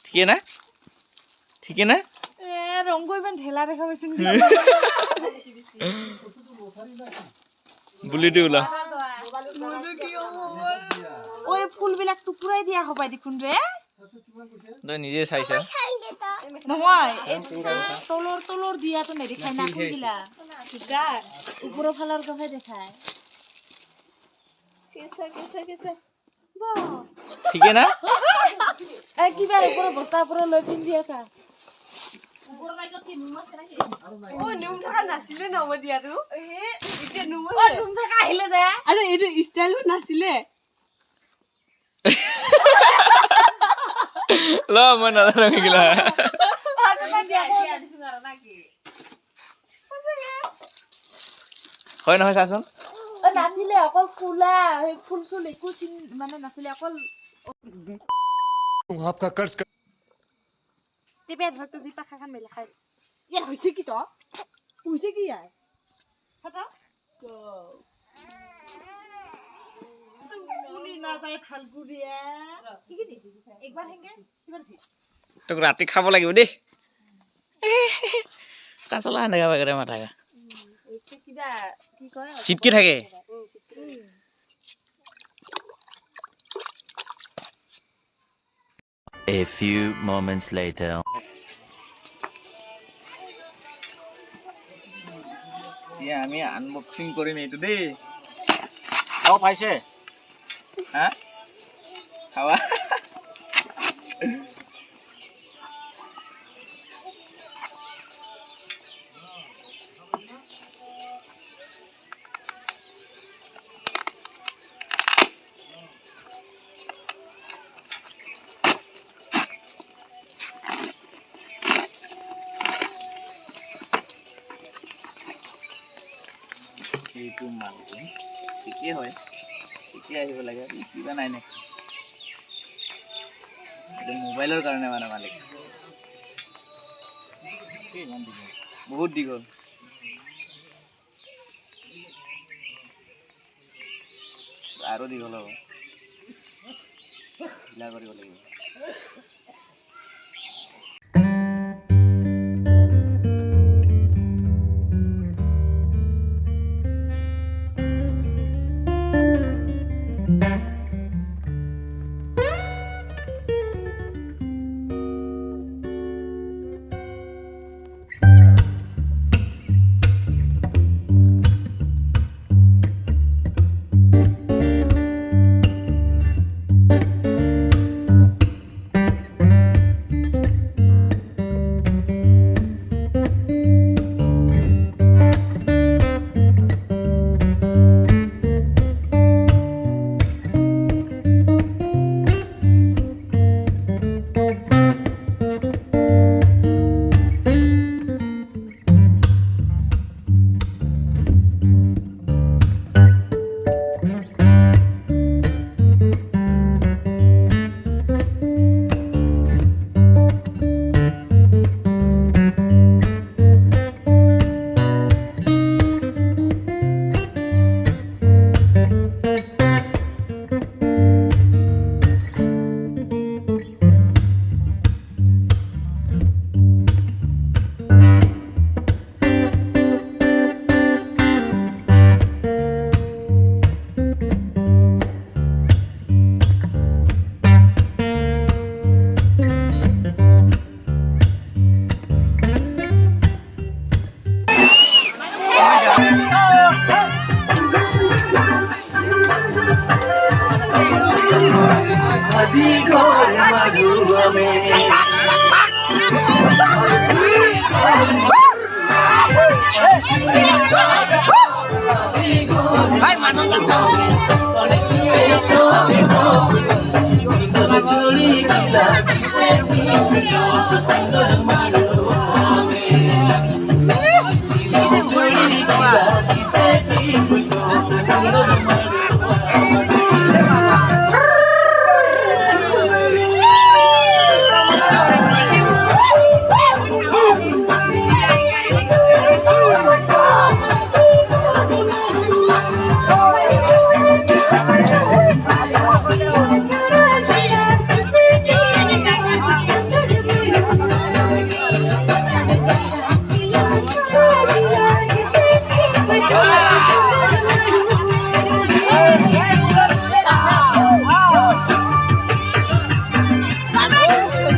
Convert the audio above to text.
ঠিকে না ঠিকে না ৰংটো ইমান ঢেলা দেখা পাইছো বুলিটো ওলা ঐ ফুলবিলাক টুকুৰাই দিয়া হবাই দেখোন ৰে তই নিজে চাইছা নহয় তলৰ দিয়াটো নেদেখাই না ফুলগিলা ওপৰৰ ফালৰ গহে দেখায় ঠিকে না কিবা ওপৰৰ বস্তা ওপৰত লৈ পিন্ধি আছা ল মই নাজানো কিলা হয় নহয় চাচোন নাছিলে অকল ফুলা ফুল চুল একো মানে নাছিলে অকল आपका कर्ज টিপে ধৰটো জি পাখা খান মেলা খাই ইয়া হৈছে কি তো হৈছে কি ইয়াৰ ফটা পুলি না যায় ফালগুৰিয়া কি কি দিবি একবাৰ হেঙ্গে কিবা দিবি তোক ৰাতি খাব লাগিব দেই কাচলা এনেকা বাগৰে মাথা কিবা কি কয় চিটকি থাকে A few moments later. এতিয়া আমি আনবক্সিং কৰিম এইটো দেই খাও পাইছে হা খাৱা এইটো মালটো ঠিকেই হয় ঠিকেই আহিব লাগে কিবা নাই নে এইটো মোবাইলৰ কাৰণে মানে মালিক বহুত দীঘল আৰু দীঘল হ'ব ঢিলা কৰিব লাগিব Digo,